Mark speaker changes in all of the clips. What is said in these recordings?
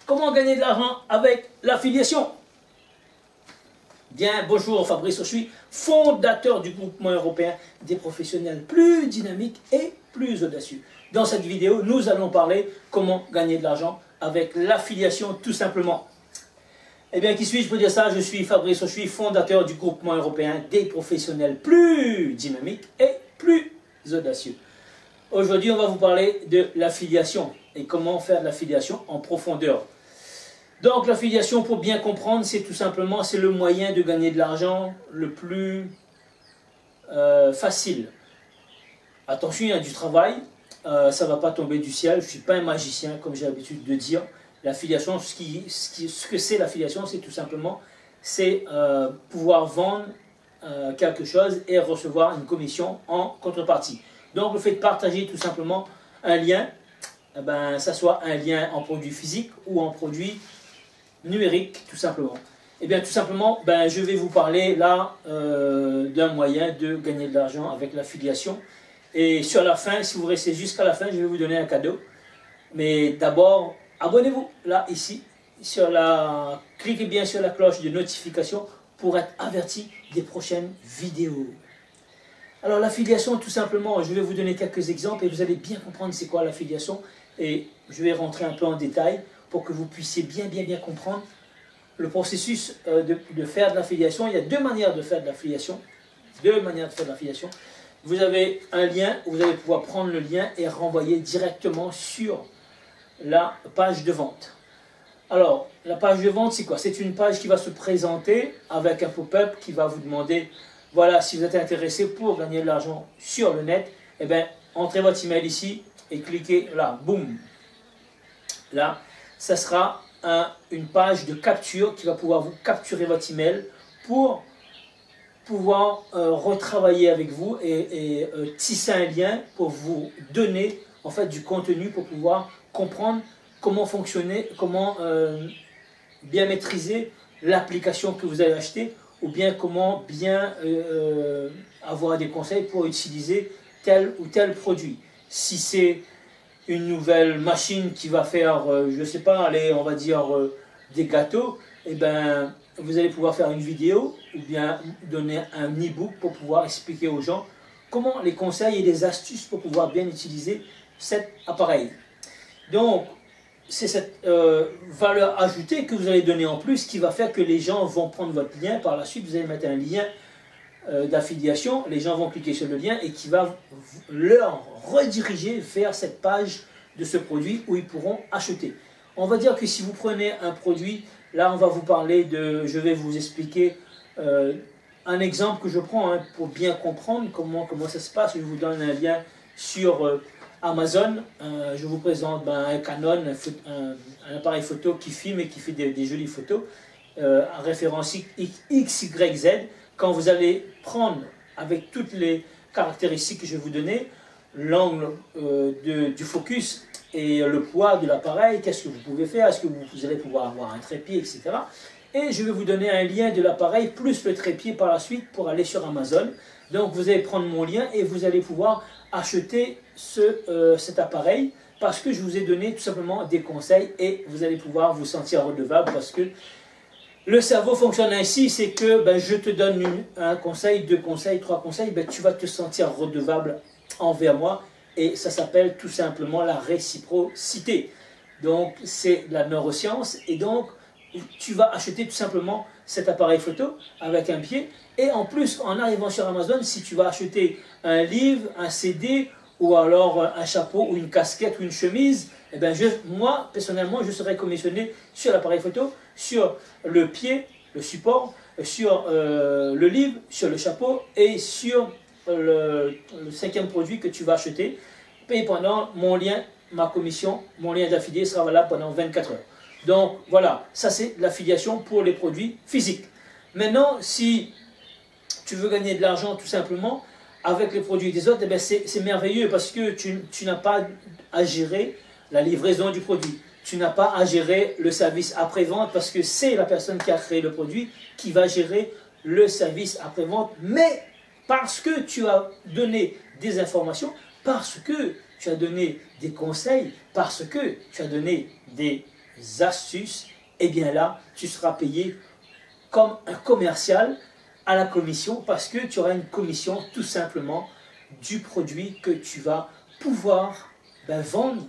Speaker 1: Comment gagner de l'argent avec l'affiliation? Bien, bonjour, Fabrice, je suis fondateur du groupement européen des professionnels plus dynamiques et plus audacieux. Dans cette vidéo, nous allons parler comment gagner de l'argent avec l'affiliation tout simplement. Eh bien, qui suis-je pour dire ça? Je suis Fabrice, je suis fondateur du groupement européen des professionnels plus dynamiques et plus audacieux. Aujourd'hui, on va vous parler de l'affiliation et comment faire de l'affiliation en profondeur. Donc l'affiliation, pour bien comprendre, c'est tout simplement le moyen de gagner de l'argent le plus facile. Attention, il y a du travail, ça ne va pas tomber du ciel, je ne suis pas un magicien comme j'ai l'habitude de dire. L'affiliation, ce que c'est l'affiliation, c'est tout simplement pouvoir vendre quelque chose et recevoir une commission en contrepartie. Donc le fait de partager tout simplement un lien, eh ben, ça soit un lien en produit physique ou en produit numérique tout simplement. Et bien tout simplement, ben, je vais vous parler là d'un moyen de gagner de l'argent avec l'affiliation. Et sur la fin, si vous restez jusqu'à la fin, je vais vous donner un cadeau. Mais d'abord, abonnez-vous là, ici, cliquez bien sur la cloche de notification pour être averti des prochaines vidéos. Alors l'affiliation, tout simplement, je vais vous donner quelques exemples et vous allez bien comprendre c'est quoi l'affiliation. Et je vais rentrer un peu en détail pour que vous puissiez bien comprendre le processus de faire de l'affiliation. Il y a deux manières de faire de l'affiliation. Vous avez un lien, vous allez pouvoir prendre le lien et renvoyer directement sur la page de vente. Alors, la page de vente, c'est quoi? C'est une page qui va se présenter avec un pop-up qui va vous demander, voilà, si vous êtes intéressé pour gagner de l'argent sur le net, eh bien, entrez votre email ici et cliquez là, boum. Là, ça sera une page de capture qui va pouvoir vous capturer votre email pour pouvoir retravailler avec vous et tisser un lien pour vous donner en fait du contenu pour pouvoir comprendre comment fonctionner, comment bien maîtriser l'application que vous allez acheter ou bien comment bien avoir des conseils pour utiliser tel ou tel produit. Si c'est une nouvelle machine qui va faire, je ne sais pas, allez, on va dire des gâteaux, et ben, vous allez pouvoir faire une vidéo ou bien donner un e-book pour pouvoir expliquer aux gens comment les conseils et les astuces pour pouvoir bien utiliser cet appareil. Donc, c'est cette valeur ajoutée que vous allez donner en plus qui va faire que les gens vont prendre votre lien. Par la suite, vous allez mettre un lien d'affiliation, les gens vont cliquer sur le lien et qui va leur rediriger vers cette page de ce produit où ils pourront acheter. On va dire que si vous prenez un produit, là on va vous parler de, je vais vous expliquer un exemple que je prends pour bien comprendre comment ça se passe. Je vous donne un lien sur Amazon, je vous présente un Canon, un appareil photo qui filme et qui fait des jolies photos, à référence XYZ. Quand vous allez prendre avec toutes les caractéristiques que je vais vous donner, l'angle du focus et le poids de l'appareil, qu'est-ce que vous pouvez faire, est-ce que vous allez pouvoir avoir un trépied, etc. Et je vais vous donner un lien de l'appareil plus le trépied par la suite pour aller sur Amazon. Donc vous allez prendre mon lien et vous allez pouvoir acheter cet appareil parce que je vous ai donné tout simplement des conseils et vous allez pouvoir vous sentir redevable parce que le cerveau fonctionne ainsi, c'est que je te donne un conseil, deux conseils, trois conseils, tu vas te sentir redevable envers moi et ça s'appelle tout simplement la réciprocité. Donc c'est la neuroscience et donc tu vas acheter tout simplement cet appareil photo avec un pied et en plus en arrivant sur Amazon, si tu vas acheter un livre, un CD ou alors un chapeau ou une casquette ou une chemise, eh bien moi personnellement je serai commissionné sur l'appareil photo, sur le pied, le support, sur le livre, sur le chapeau et sur le cinquième produit que tu vas acheter. Et pendant mon lien, ma commission, mon lien d'affilié sera valable pendant 24 heures. Donc voilà, ça c'est l'affiliation pour les produits physiques. Maintenant, si tu veux gagner de l'argent tout simplement avec les produits des autres, eh c'est merveilleux parce que tu n'as pas à gérer la livraison du produit. Tu n'as pas à gérer le service après-vente parce que c'est la personne qui a créé le produit qui va gérer le service après-vente. Mais parce que tu as donné des informations, parce que tu as donné des conseils, parce que tu as donné des astuces, et bien là, tu seras payé comme un commercial à la commission parce que tu auras une commission tout simplement du produit que tu vas pouvoir vendre.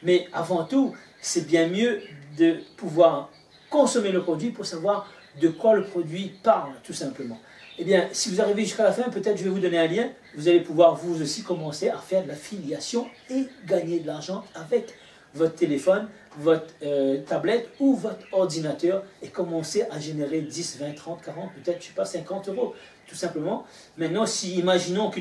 Speaker 1: Mais avant tout, c'est bien mieux de pouvoir consommer le produit pour savoir de quoi le produit parle, tout simplement. Eh bien, si vous arrivez jusqu'à la fin, peut-être je vais vous donner un lien. Vous allez pouvoir vous aussi commencer à faire de l'affiliation et gagner de l'argent avec votre téléphone, votre tablette ou votre ordinateur et commencer à générer 10, 20, 30, 40, peut-être, je sais pas, 50 euros, tout simplement. Maintenant, si imaginons que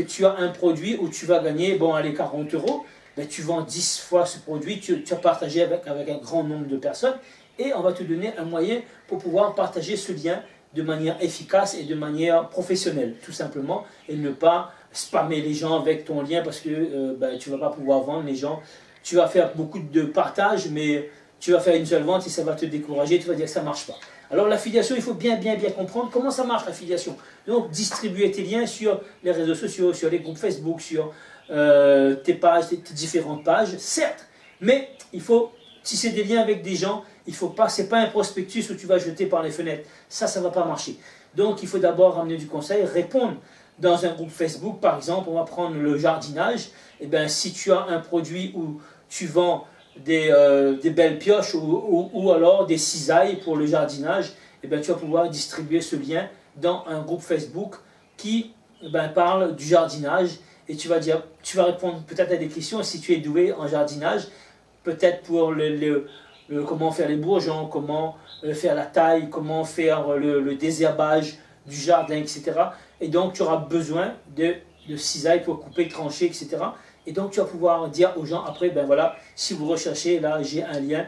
Speaker 1: tu as un produit où tu vas gagner, bon, allez, 40 euros, ben, tu vends 10 fois ce produit, tu as partagé avec un grand nombre de personnes et on va te donner un moyen pour pouvoir partager ce lien de manière efficace et de manière professionnelle, tout simplement, et ne pas spammer les gens avec ton lien parce que tu ne vas pas pouvoir vendre les gens. Tu vas faire beaucoup de partage, mais tu vas faire une seule vente et ça va te décourager, tu vas dire que ça ne marche pas. Alors l'affiliation, il faut bien comprendre comment ça marche l'affiliation. Donc distribuer tes liens sur les réseaux sociaux, sur les groupes Facebook, sur tes pages, tes différentes pages, certes, mais il faut tisser des liens avec des gens. Il faut pas, c'est pas un prospectus où tu vas jeter par les fenêtres. Ça va pas marcher. Donc, il faut d'abord ramener du conseil, répondre dans un groupe Facebook. Par exemple, on va prendre le jardinage. Eh bien, si tu as un produit où tu vends des belles pioches ou alors des cisailles pour le jardinage, eh bien, tu vas pouvoir distribuer ce lien dans un groupe Facebook qui parle du jardinage. Et tu vas répondre peut-être à des questions si tu es doué en jardinage, peut-être pour comment faire les bourgeons, comment faire la taille, comment faire le désherbage du jardin, etc. Et donc, tu auras besoin de cisailles pour couper, trancher, etc. Et donc, tu vas pouvoir dire aux gens, après, ben voilà, si vous recherchez, là, j'ai un lien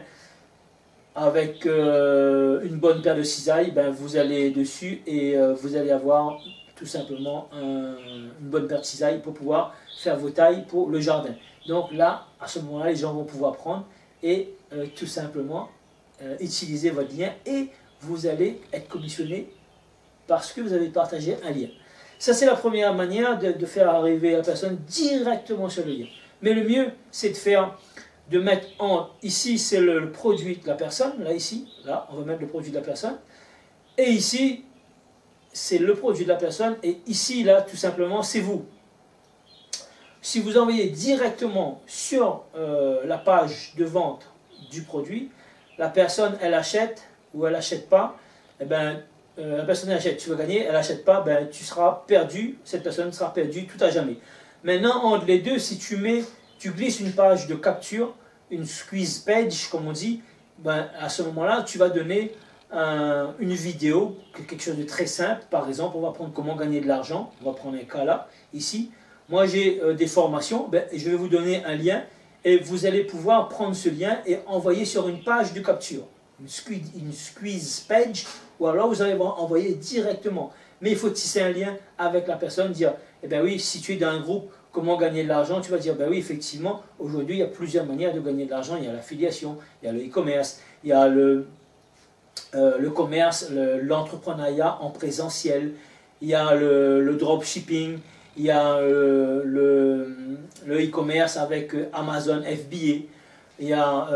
Speaker 1: avec une bonne paire de cisailles, ben, vous allez dessus et vous allez avoir tout simplement une bonne paire de cisailles pour pouvoir faire vos tailles pour le jardin. Donc là, à ce moment-là, les gens vont pouvoir prendre et tout simplement utiliser votre lien et vous allez être commissionné parce que vous avez partagé un lien. Ça, c'est la première manière de faire arriver la personne directement sur le lien. Mais le mieux, c'est de mettre ici, c'est le produit de la personne, là, ici, là, on va mettre le produit de la personne, et ici, c'est le produit de la personne, et ici, là, tout simplement, c'est vous. Si vous envoyez directement sur la page de vente du produit, la personne, elle achète ou elle n'achète pas, eh ben, la personne achète, tu vas gagner, elle n'achète pas, ben, tu seras perdu, cette personne sera perdue tout à jamais. Maintenant, entre les deux, si tu glisses une page de capture, une squeeze page, comme on dit, ben, à ce moment-là, tu vas donner une vidéo, quelque chose de très simple. Par exemple, on va prendre comment gagner de l'argent, on va prendre un cas là, ici. Moi, j'ai des formations, ben, je vais vous donner un lien et vous allez pouvoir prendre ce lien et envoyer sur une page de capture, une squeeze page, ou alors vous allez envoyer directement. Mais il faut tisser un lien avec la personne, dire, eh bien oui, si tu es dans un groupe, comment gagner de l'argent, tu vas dire, ben oui, effectivement, aujourd'hui, il y a plusieurs manières de gagner de l'argent. Il y a l'affiliation, il y a le e-commerce, il y a le commerce, l'entrepreneuriat en présentiel, il y a le dropshipping, il y a le e-commerce avec Amazon FBA, il y a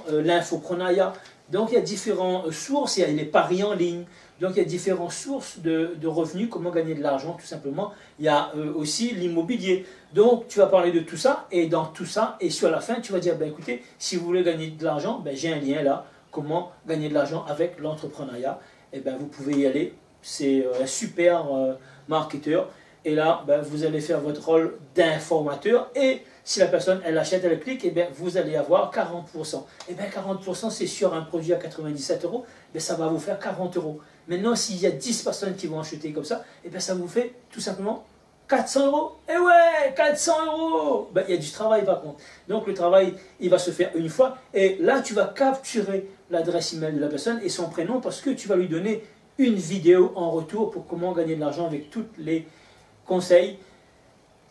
Speaker 1: l'infoprenariat. Donc il y a différentes sources, il y a les paris en ligne, donc il y a différentes sources de revenus, comment gagner de l'argent tout simplement. Il y a aussi l'immobilier. Donc tu vas parler de tout ça, et dans tout ça, et sur la fin tu vas dire, ben écoutez, si vous voulez gagner de l'argent, ben, j'ai un lien là, comment gagner de l'argent avec l'entrepreneuriat. Et ben vous pouvez y aller, c'est un super marketeur. Et là, ben, vous allez faire votre rôle d'informateur. Et si la personne, elle achète, elle clique, et bien, vous allez avoir 40%. Et bien, 40%, c'est sur un produit à 97 euros, ben, ça va vous faire 40 euros. Maintenant, s'il y a 10 personnes qui vont acheter comme ça, et bien, ça vous fait tout simplement 400 euros. Et ouais, 400 euros. Ben, il y a du travail par contre. Donc, le travail, il va se faire une fois. Et là, tu vas capturer l'adresse email de la personne et son prénom parce que tu vas lui donner une vidéo en retour pour comment gagner de l'argent avec toutes les conseils,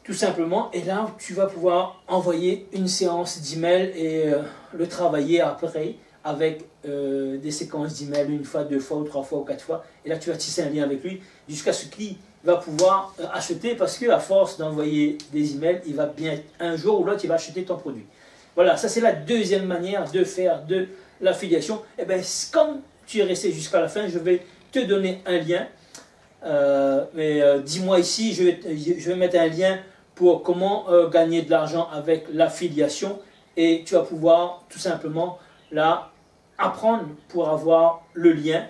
Speaker 1: tout simplement. Et là, tu vas pouvoir envoyer une séance d'email et le travailler après avec des séquences d'email une fois, deux fois, ou trois fois, ou quatre fois. Et là, tu vas tisser un lien avec lui jusqu'à ce qu'il va pouvoir acheter parce qu'à force d'envoyer des emails, il va bien, un jour ou l'autre, il va acheter ton produit. Voilà, ça c'est la deuxième manière de faire de l'affiliation. Et bien, comme tu es resté jusqu'à la fin, je vais te donner un lien. Dis-moi ici, je vais mettre un lien pour comment gagner de l'argent avec l'affiliation. Et tu vas pouvoir tout simplement là apprendre pour avoir le lien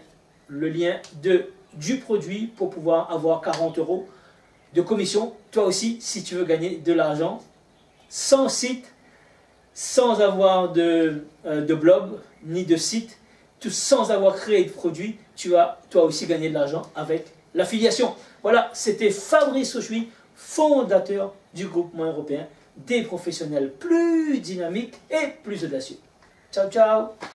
Speaker 1: du produit pour pouvoir avoir 40 € de commission. Toi aussi, si tu veux gagner de l'argent sans site, sans avoir de blog ni de site, sans avoir créé de produit, tu vas toi aussi gagner de l'argent avec l'affiliation. Voilà, c'était Fabrice Auchuy, fondateur du groupement européen des professionnels plus dynamiques et plus audacieux. Ciao, ciao!